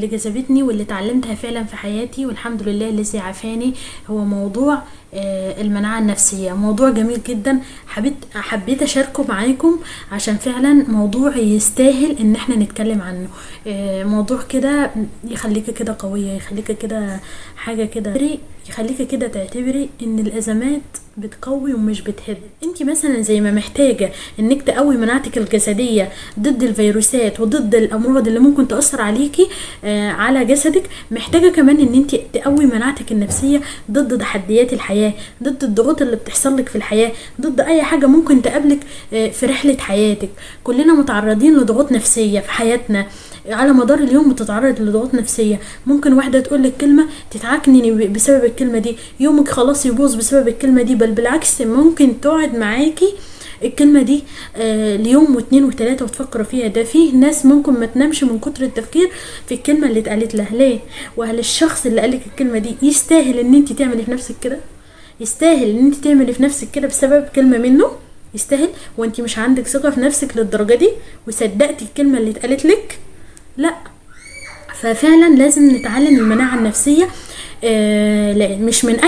اللي جذبتني واللي اتعلمتها فعلا في حياتي، والحمد لله الذي عافاني، هو موضوع المناعة النفسية. موضوع جميل جدا، حبيت اشاركه معاكم عشان فعلا موضوع يستاهل ان احنا نتكلم عنه. موضوع كده يخليك كده قوية، يخليك كده حاجة كده، يخليك كده تعتبري ان الازمات بتقوي ومش بتهد. انت مثلا زي ما محتاجة انك تقوي مناعتك الجسدية ضد الفيروسات وضد الامراض اللي ممكن تأثر عليكي على جسدك، محتاجة كمان ان انت تقوي مناعتك النفسية ضد تحديات الحياة، ضد الضغوط اللي بتحصل لك في الحياة، ضد اي حاجة ممكن تقابلك في رحلة حياتك. كلنا متعرضين لضغوط نفسية في حياتنا، على مدار اليوم بتتعرض لضغوط نفسية. ممكن واحدة تقول لك كلمة تتعكني بسبب الكلمة دي، يومك خلاص يبوظ بسبب الكلمة دي، بل بالعكس ممكن تقعد معاكي الكلمة دي ليوم واثنين وثلاثة وتفكر فيها. ده فيه ناس ممكن ما تنامش من كتر التفكير في الكلمة اللي اتقالت لها. ليه؟ وهل الشخص اللي قالك الكلمة دي يستاهل ان انت تعملي في نفسك كده؟ يستاهل ان انت تعملي في نفسك كده بسبب كلمة منه؟ يستاهل؟ وانت مش عندك ثقة في نفسك للدرجة دي وصدقتي الكلمة اللي اتقالت لك؟ لا. ففعلا لازم نتعلم المناعة النفسية. لا، مش من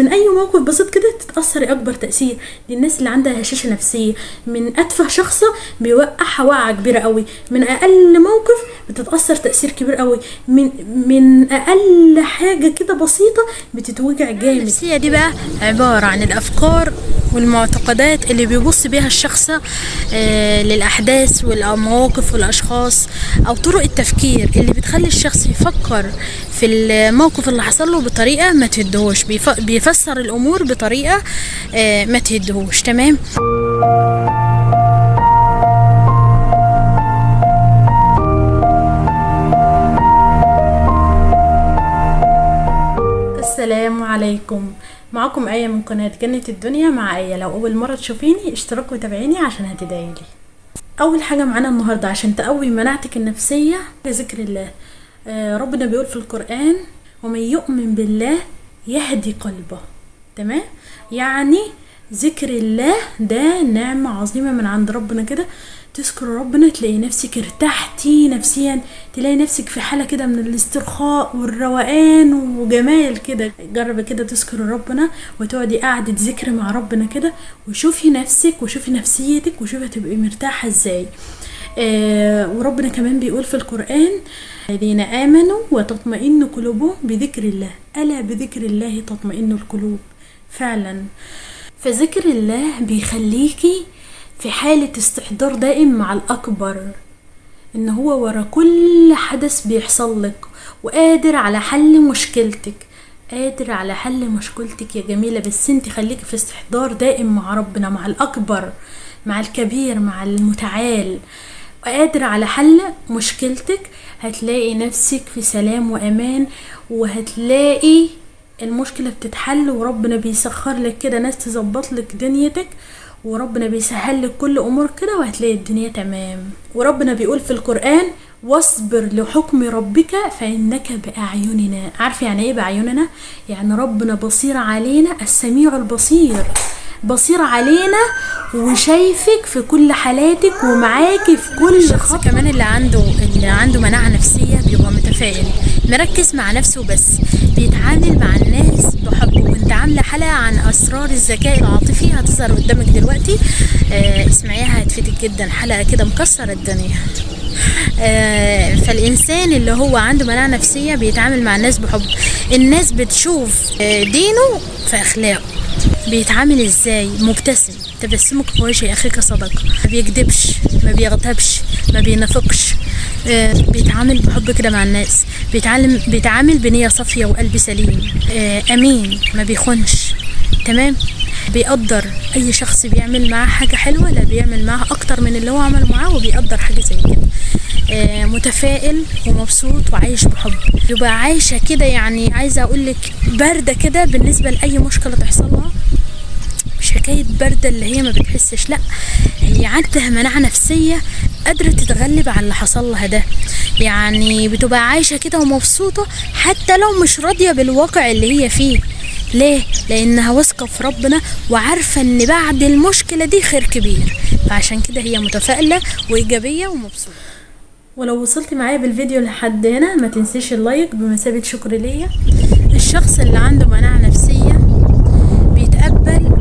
اي موقف بسيط كده تتأثري اكبر تأثير. دي الناس اللي عندها هشاشة نفسية، من اتفه شخصة بيوقعها وقعة كبيرة قوي، من اقل موقف بتتأثر تأثير كبير قوي، من اقل حاجة كده بسيطة بتتوجع جامد. النفسية دي بقى عبارة عن الافكار والمعتقدات اللي بيبص بيها الشخص للأحداث والمواقف والأشخاص، أو طرق التفكير اللي بتخلي الشخص يفكر في الموقف اللي حصل له بطريقة ما تهدهوش، بيفسر الأمور بطريقة ما تهدهوش. تمام. السلام عليكم، معكم آية من قناة جنة الدنيا مع آية. لو أول مرة تشوفيني اشترك وتابعيني عشان هتدعيلي. أول حاجة معانا النهاردة عشان تقوي مناعتك النفسية ذكر الله. ربنا بيقول في القرآن: ومن يؤمن بالله يهدي قلبه. تمام؟ يعني ذكر الله ده نعمة عظيمة من عند ربنا كده. تذكر ربنا تلاقي نفسك ارتحتي نفسيا، تلاقي نفسك في حالة كده من الاسترخاء والروقان وجمال كده. جرب كده تذكر ربنا وتقعدي قاعدة ذكر مع ربنا كده، وشوفي نفسك وشوفي نفسيتك وشوفي هتبقي مرتاحة ازاي. وربنا كمان بيقول في القرآن: الذين آمنوا وتطمئن قلوبهم بذكر الله، ألا بذكر الله تطمئن القلوب. فعلا فذكر الله بيخليكي في حالة استحضار دائم مع الأكبر، إن هو ورا كل حدث بيحصل لك وقادر على حل مشكلتك، قادر على حل مشكلتك يا جميلة. بس انت خليكي في استحضار دائم مع ربنا، مع الأكبر، مع الكبير، مع المتعال، قادر على حل مشكلتك. هتلاقي نفسك في سلام وأمان، وهتلاقي المشكلة بتتحل، وربنا بيسخر لك كده ناس تظبط لك دنيتك، وربنا بيسهل لك كل امور كده، وهتلاقي الدنيا تمام. وربنا بيقول في القرآن: واصبر لحكم ربك فإنك بأعيننا. عارف يعني ايه بأعيننا؟ يعني ربنا بصير علينا، السميع البصير، بصير علينا وشايفك في كل حالاتك ومعاكي في كل خطوة. كمان اللي عنده مناعة نفسية بيبقى متفائل، مركز مع نفسه، بس بيتعامل مع الناس بحب. وانت عاملة حلقة عن أسرار الذكاء العاطفي هتظهر قدامك دلوقتي، اسمعيها هتفيدك جدا، حلقة كده مكسرة الدنيا. فالإنسان اللي هو عنده مناعة نفسية بيتعامل مع الناس بحب. الناس بتشوف دينه في أخلاقه، بيتعامل ازاي، مبتسم، تبسمك في وجه اخيك صدقه، ما بيكذبش، ما بيغتابش، ما بينافقش، بيتعامل بحب كده مع الناس، بيتعامل بنية صافية وقلب سليم، امين، ما بيخونش. تمام؟ بيقدر اي شخص بيعمل معاه حاجة حلوة، لا بيعمل معاه اكتر من اللي هو عمل معاه، وبيقدر حاجة زي كده. متفائل ومبسوط وعايش بحب، يبقى عايشة كده. يعني عايزة اقولك باردة كده بالنسبة لأي مشكلة تحصلها، مش حكاية باردة اللي هي ما بتحسش، لا، هي عندها مناعة نفسية قادرة تتغلب على اللي حصل لها ده. يعني بتبقى عايشة كده ومبسوطة حتى لو مش راضية بالواقع اللي هي فيه. ليه؟ لأنها واثقة في ربنا وعارفة ان بعد المشكلة دي خير كبير، فعشان كده هي متفائلة وإيجابية ومبسوطة. ولو وصلت معايا بالفيديو لحد هنا ما تنسيش اللايك بمثابة شكر ليا. الشخص اللي عنده مناعة نفسية بيتقبل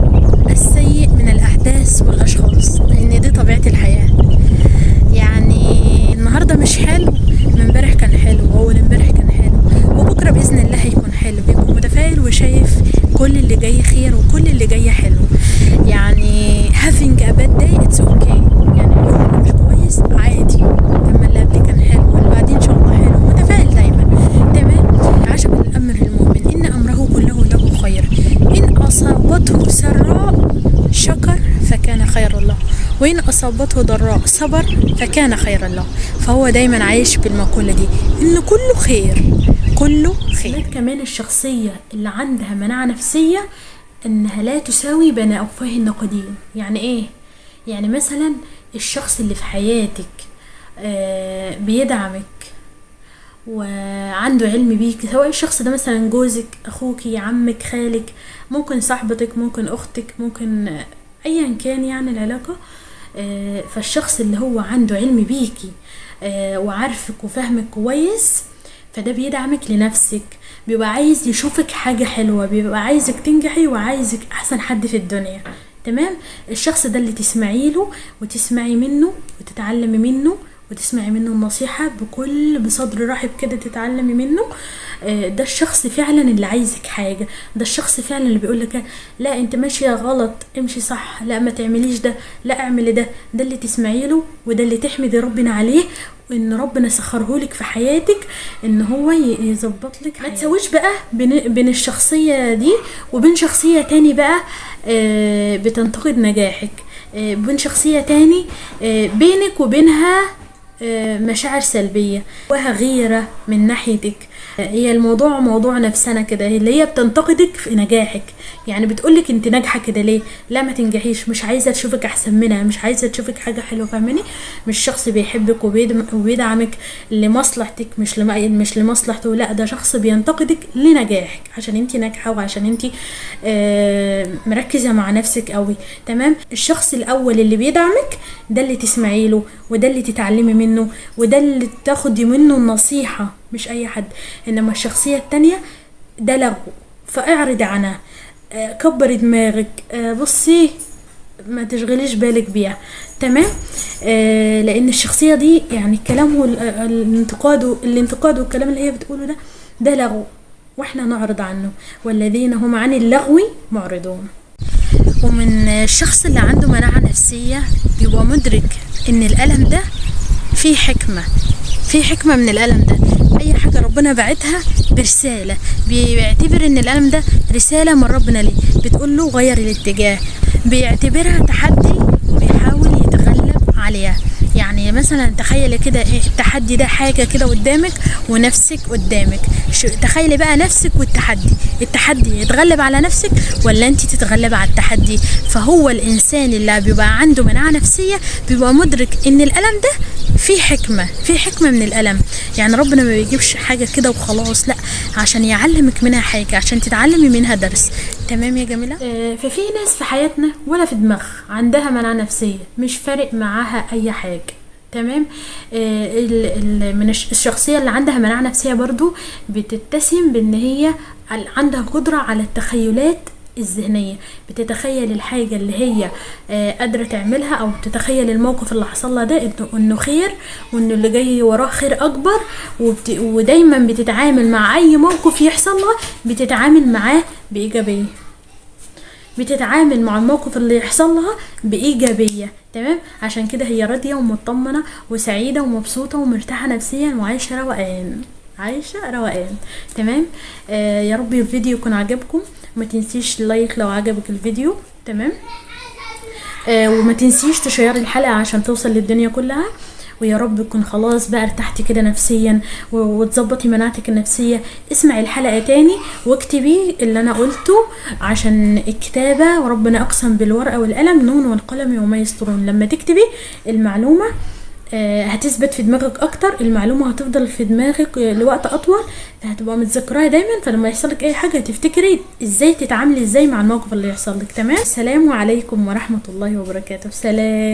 السيء من الأحداث والأشخاص، لأن دي طبيعة الحياة. يعني النهاردة مش حلو، من امبارح كان حلو، وأول امبارح كان حلو، وبكرة بإذن الله هيكون حلو. بيكون متفائل وشايف كل اللي جاي خير وكل اللي جاي حلو. يعني having a bad day it's okay، يعني اليوم مش كويس عادي، لما اللي قبليه كان حلو واللي بعدين إن شاء الله حلو. متفائل دايما. تمام. عجب الأمر المؤمن إن أمره كله له خير، إن أصابته سراء شكر فكان خير له، وإن أصابته ضراء صبر فكان خيرا له. فهو دايما عايش بالمقولة دي إن كله خير، كله خير. كمان الشخصية اللي عندها مناعة نفسية إنها لا تساوي بين أفواه الناقدين. يعني إيه؟ يعني مثلا الشخص اللي في حياتك بيدعمك وعنده علم بيك، سواء الشخص ده مثلا جوزك، اخوكي، عمك، خالك، ممكن صاحبتك، ممكن اختك، ممكن ايا كان يعني العلاقة. فالشخص اللي هو عنده علم بيكي وعارفك وفهمك كويس، فده بيدعمك لنفسك، بيبقى عايز يشوفك حاجة حلوة، بيبقى عايزك تنجحي وعايزك احسن حد في الدنيا. تمام. الشخص ده اللي تسمعي له وتسمعي منه وتتعلمي منه وتسمعي منه النصيحة بصدر رحب كده، تتعلمي منه. ده الشخص فعلا اللي عايزك حاجة، ده الشخص فعلا اللي بيقولك لا انت ماشية غلط، امشي صح، لا ما تعمليش ده، لا اعملي ده. ده اللي تسمعي له، وده اللي تحمدي ربنا عليه وان ربنا سخرهولك في حياتك، ان هو يظبط لك. ما تسويش بقى بين الشخصية دي وبين شخصية تاني بقى بتنتقد نجاحك، بين شخصية تاني بينك وبينها مشاعر سلبية وغيرة من ناحيتك. هي الموضوع موضوع نفسنا كده، اللي هي بتنتقدك في نجاحك، يعني بتقولك انت ناجحة كده ليه، لا ما تنجحيش، مش عايزة تشوفك احسن منها، مش عايزة تشوفك حاجة حلوة. فاهماني؟ مش شخص بيحبك وبيدعمك لمصلحتك، مش لمصلحته، لا ده شخص بينتقدك لنجاحك عشان انت ناجحة وعشان انت مركزة مع نفسك قوي. تمام. الشخص الاول اللي بيدعمك ده اللي تسمعي له، وده اللي تتعلمي منه، وده اللي تاخدي منه النصيحة، مش اي حد. انما الشخصية التانية ده لغو، فاعرض عنها، كبري دماغك، بصي ما تشغليش بالك بيها. تمام. لان الشخصية دي يعني الكلام الانتقاد والكلام اللي هي بتقوله ده لغو، واحنا نعرض عنه، والذين هم عن اللغو معرضون. ومن الشخص اللي عنده مناعة نفسية يبقى مدرك ان الألم ده فيه حكمة من الألم ده. اي حاجة ربنا بعتها برسالة، بيعتبر ان الألم ده رسالة من ربنا ليه، بتقول له غير الاتجاه، بيعتبرها تحدي وبيحاول يتغلب عليها. يعني مثلا تخيلي كده التحدي ده حاجة كده قدامك ونفسك قدامك، تخيلي بقى نفسك التحدي يتغلب على نفسك ولا انت تتغلب على التحدي. فهو الانسان اللي بيبقى عنده مناعة نفسية بيبقى مدرك ان الألم ده في حكمة من الألم. يعني ربنا ما بيجيبش حاجة كده وخلاص، لا، عشان يعلمك منها حاجة، عشان تتعلمي منها درس. تمام يا جميلة. ففي ناس في حياتنا ولا في دماغ عندها مناعة نفسية، مش فارق معاها اي حاجة. تمام. من الشخصية اللي عندها مناعة نفسية برضو بتتسم بان هي عندها قدرة على التخيلات الذهنية، بتتخيل الحاجة اللي هي قادرة تعملها، او بتتخيل الموقف اللي حصل لها ده انه خير، وانه اللي جاي وراه خير اكبر. ودايما بتتعامل مع اي موقف يحصل لها بتتعامل معاه بإيجابية، بتتعامل مع الموقف اللي يحصل لها بإيجابية. تمام. عشان كده هي راضية ومطمنة وسعيدة ومبسوطة ومرتاحة نفسيا وعايشة روقان. تمام. يا رب الفيديو يكون عجبكم، ما تنسيش اللايك لو عجبك الفيديو. تمام. وما تنسيش تشيري الحلقة عشان توصل للدنيا كلها. ويا رب تكون خلاص بقى ارتحتي كده نفسيا وتظبطي مناعتك النفسية. اسمعي الحلقة تاني واكتبي اللي انا قلته، عشان الكتابة وربنا اقسم بالورقة والقلم نون والقلم وما يسطرون. لما تكتبي المعلومة هتثبت في دماغك اكتر، المعلومة هتفضل في دماغك لوقت اطول، فهتبقى متذكراها دايما، فلما يحصلك اي حاجة تفتكري ازاي تتعاملي ازاي مع الموقف اللي يحصل لك. تمام. السلام عليكم ورحمة الله وبركاته. سلام.